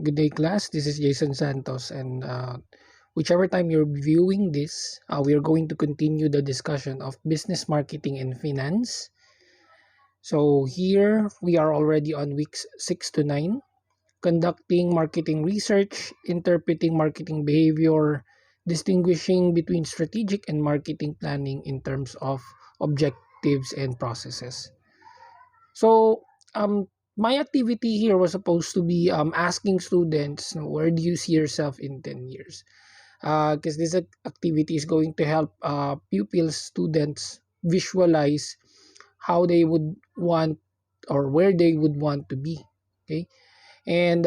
Good day, class. This is Jason Santos, and whichever time you're viewing this, we are going to continue the discussion of business marketing and finance. So here we are already on weeks 6 to 9, conducting marketing research, interpreting marketing behavior, distinguishing between strategic and marketing planning in terms of objectives and processes. So, my activity here was supposed to be asking students, where do you see yourself in 10 years? Because this activity is going to help pupils, students visualize how they would want or where they would want to be. Okay. And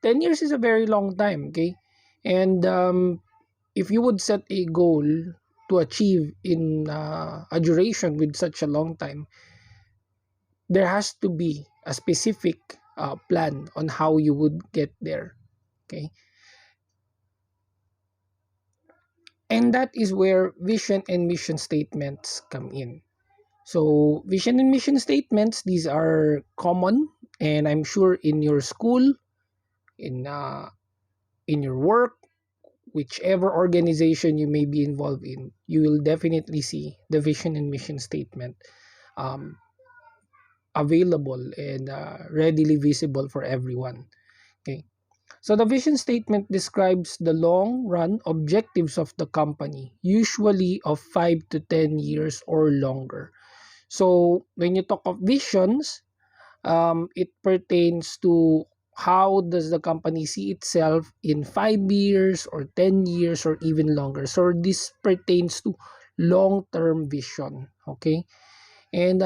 10 years is a very long time. Okay. And if you would set a goal to achieve in a duration with such a long time, there has to be a specific plan on how you would get there. Okay. And that is where vision and mission statements come in. So vision and mission statements, these are common, and I'm sure in your school, in uh, in your work, whichever organization you may be involved in, you will definitely see the vision and mission statement um, available and readily visible for everyone. Okay. So the vision statement describes the long run objectives of the company, usually of 5 to 10 years or longer. So when you talk of visions, it pertains to how does the company see itself in 5 years or 10 years or even longer. So this pertains to long-term vision. Okay. And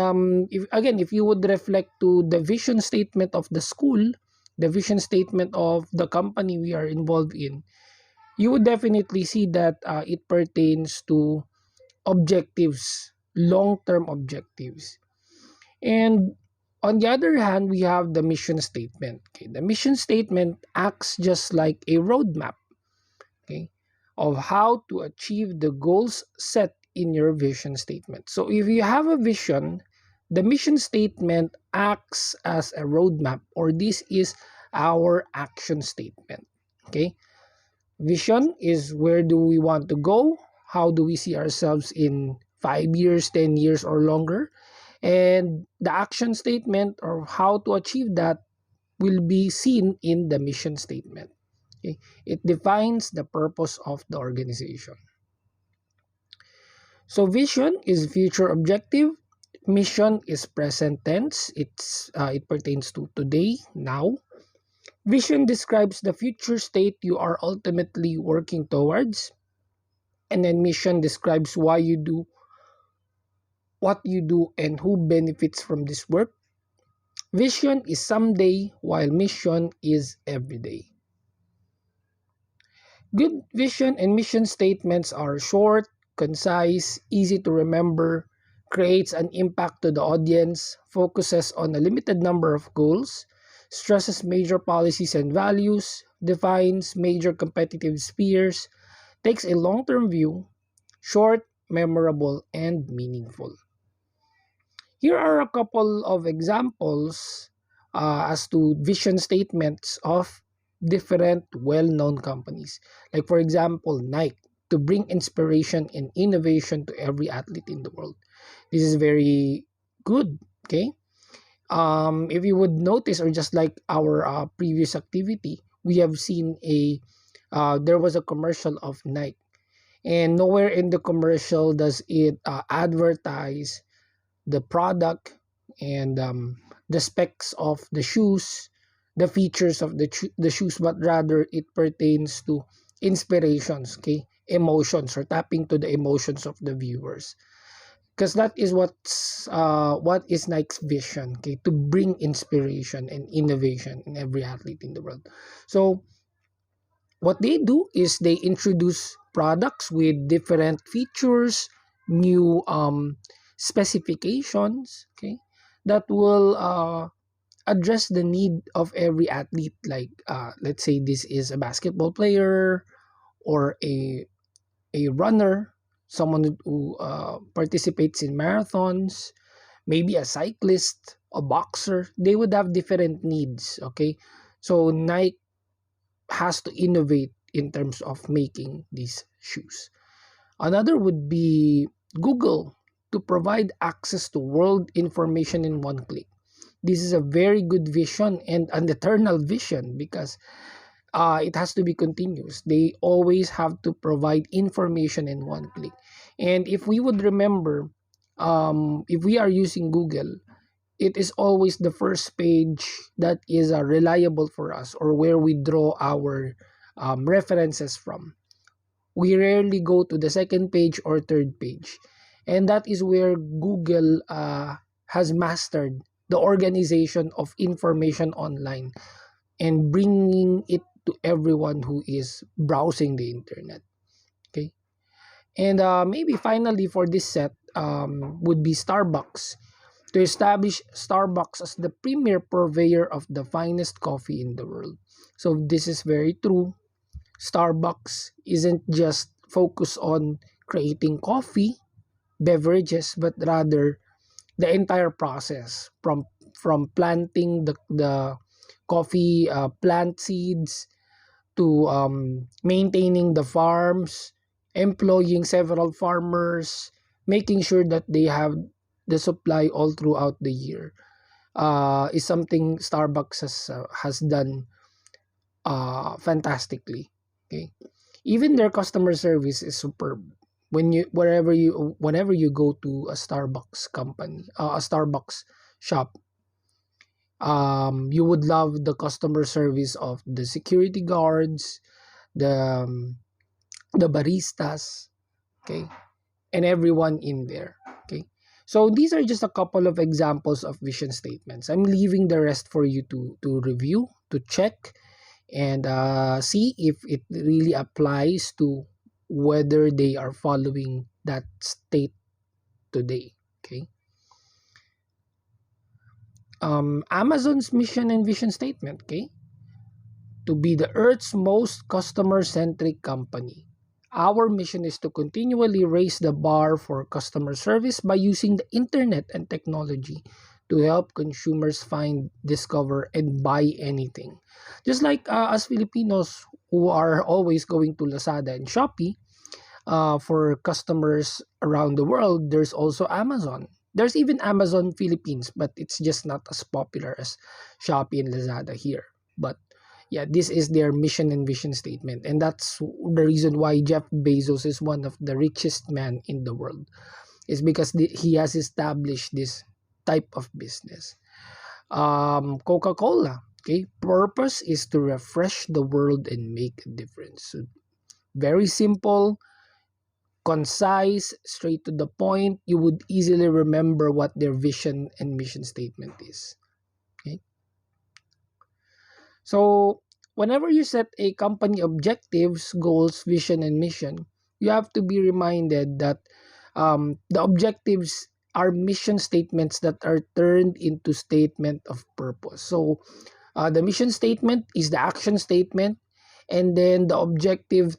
if you would reflect to the vision statement of the school, the vision statement of the company we are involved in, you would definitely see that it pertains to objectives, long-term objectives. And on the other hand, we have the mission statement. Okay, the mission statement acts just like a roadmap. Okay, of how to achieve the goals set in your vision statement. So if you have a vision, the mission statement acts as a roadmap, or this is our action statement. Okay, vision is where do we want to go? How do we see ourselves in 5 years, 10 years, or longer? And the action statement or how to achieve that will be seen in the mission statement. Okay? It defines the purpose of the organization. So vision is future objective. Mission is present tense. It pertains to today, now. Vision describes the future state you are ultimately working towards. And then mission describes why you do what you do and who benefits from this work. Vision is someday, while mission is everyday. Good vision and mission statements are short, concise, easy to remember, creates an impact to the audience, focuses on a limited number of goals, stresses major policies and values, defines major competitive spheres, takes a long-term view, short, memorable, and meaningful. Here are a couple of examples as to vision statements of different well-known companies. Like for example, Nike, to bring inspiration and innovation to every athlete in the world. This is very good. Okay. If you would notice, or just like our previous activity, we have seen there was a commercial of Nike, and nowhere in the commercial does it advertise the product and the specs of the shoes, the features of the shoes, but rather it pertains to inspirations, okay, emotions, or tapping to the emotions of the viewers. Because that is what is Nike's vision, okay, to bring inspiration and innovation in every athlete in the world. So what they do is they introduce products with different features, new specifications, okay, that will address the need of every athlete. Like let's say this is a basketball player or a runner, someone who participates in marathons, maybe a cyclist, a boxer. They would have different needs, okay. So Nike has to innovate in terms of making these shoes. Another would be Google, to provide access to world information in one click. This is a very good vision and an eternal vision, because it has to be continuous. They always have to provide information in one click. And if we would remember, if we are using Google, it is always the first page that is reliable for us, or where we draw our references from. We rarely go to the second page or third page. And that is where Google has mastered the organization of information online and bringing it to everyone who is browsing the internet. Okay. And maybe finally for this set would be Starbucks, to establish Starbucks as the premier purveyor of the finest coffee in the world. So this is very true. Starbucks isn't just focused on creating coffee beverages, but rather the entire process, from planting the coffee plant seeds, to maintaining the farms, employing several farmers, making sure that they have the supply all throughout the year, is something Starbucks has done fantastically. Okay, even their customer service is superb. Whenever you go to a Starbucks company, a Starbucks shop, you would love the customer service of the security guards, the the baristas, okay, and everyone in there. Okay, so these are just a couple of examples of vision statements. I'm leaving the rest for you to review, to check, and see if it really applies to whether they are following that state today. Okay. Amazon's mission and vision statement. Okay, to be the Earth's most customer-centric company. Our mission is to continually raise the bar for customer service by using the internet and technology to help consumers find, discover, and buy anything. Just like us Filipinos who are always going to Lazada and Shopee, for customers around the world, there's also Amazon. There's even Amazon Philippines, but it's just not as popular as Shopee and Lazada here. But yeah, this is their mission and vision statement. And that's the reason why Jeff Bezos is one of the richest men in the world. Is because he has established this type of business. Coca-Cola, okay, purpose is to refresh the world and make a difference. So very simple, concise, straight to the point. You would easily remember what their vision and mission statement is. Okay. So whenever you set a company objectives, goals, vision, and mission, you have to be reminded that the objectives are mission statements that are turned into statement of purpose. So the mission statement is the action statement, and then the objective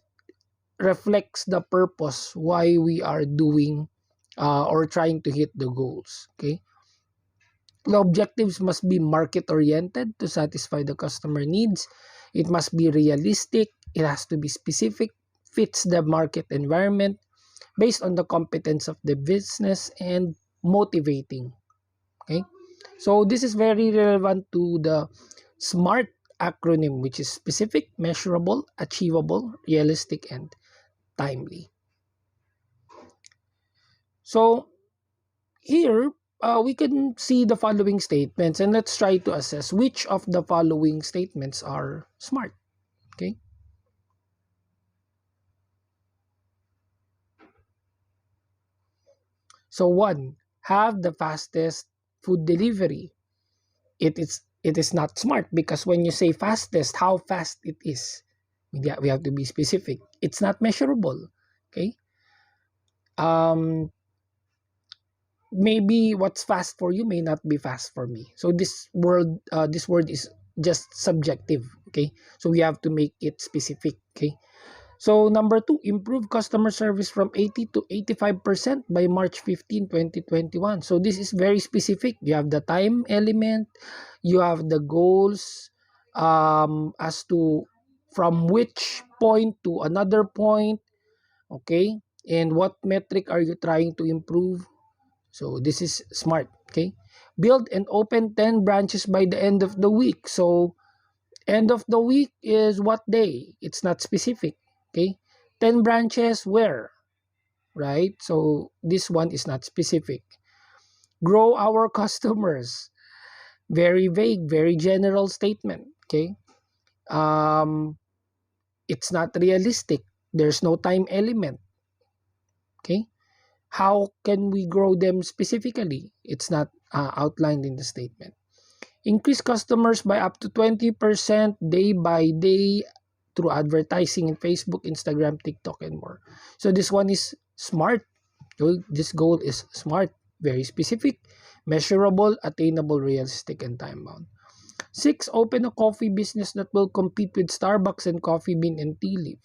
reflects the purpose why we are doing or trying to hit the goals. Okay, the objectives must be market oriented to satisfy the customer needs. It must be realistic, it has to be specific, fits the market environment, based on the competence of the business, and motivating. Okay, so this is very relevant to the SMART acronym, which is specific, measurable, achievable, realistic, and timely. So here we can see the following statements, and let's try to assess which of the following statements are smart. Okay. So one, have the fastest food delivery. It is not smart, because when you say fastest, how fast it is, we have to be specific. It's not measurable. Okay. Um, Maybe what's fast for you may not be fast for me. So this word is just subjective. Okay, so we have to make it specific. Okay, so number two, improve customer service from 80 to 85% by March 15, 2021. So this is very specific. You have the time element, you have the goals, as to from which point to another point, okay, and what metric are you trying to improve. So this is smart. Okay, build and open 10 branches by the end of the week. So end of the week is what day? It's not specific. Okay, 10 branches where, right? So this one is not specific. Grow our customers. Very vague, very general statement. Okay, um it's not realistic. There's no time element. Okay, how can we grow them specifically? It's not outlined in the statement. Increase customers by up to 20% day by day through advertising in Facebook, Instagram, TikTok, and more. So this one is smart. This goal is smart, very specific, measurable, attainable, realistic, and time bound. Six, open a coffee business that will compete with Starbucks and Coffee Bean and Tea Leaf.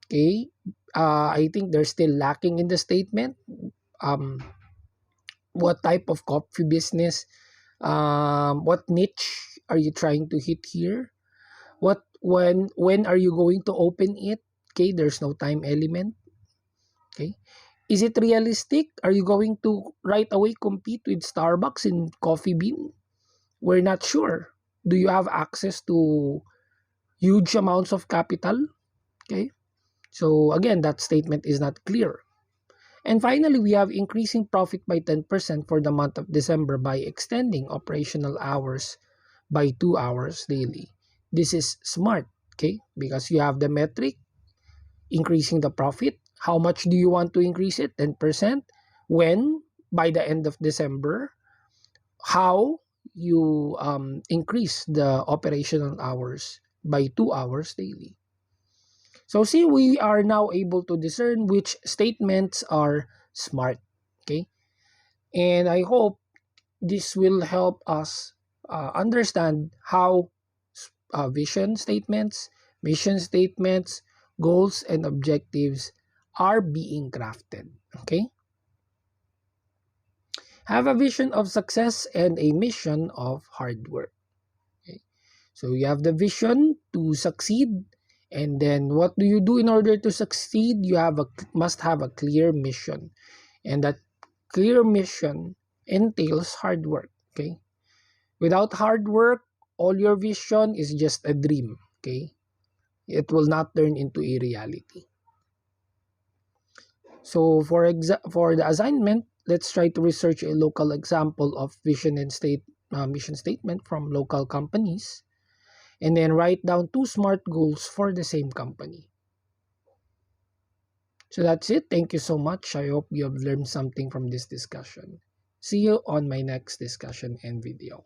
Okay, I think they're still lacking in the statement. Um, what type of coffee business? What niche are you trying to hit here? What when are you going to open it? Okay, there's no time element. Okay, is it realistic? Are you going to right away compete with Starbucks and Coffee Bean? We're not sure. Do you have access to huge amounts of capital? Okay, so again, that statement is not clear. And finally, we have increasing profit by 10% for the month of December by extending operational hours by 2 hours daily. This is smart, okay? Because you have the metric, increasing the profit. How much do you want to increase it? 10%. When? By the end of December. How? You increase the operational hours by 2 hours daily. So see, we are now able to discern which statements are smart, okay? And I hope this will help us understand how vision statements, mission statements, goals, and objectives are being crafted. Okay? Have a vision of success and a mission of hard work. Okay? So you have the vision to succeed, and then what do you do in order to succeed? You must have a clear mission, and that clear mission entails hard work. Okay? Without hard work, all your vision is just a dream. Okay? It will not turn into a reality. So for the assignment, let's try to research a local example of vision and mission statement from local companies, and then write down two smart goals for the same company. So that's it. Thank you so much. I hope you have learned something from this discussion. See you on my next discussion and video.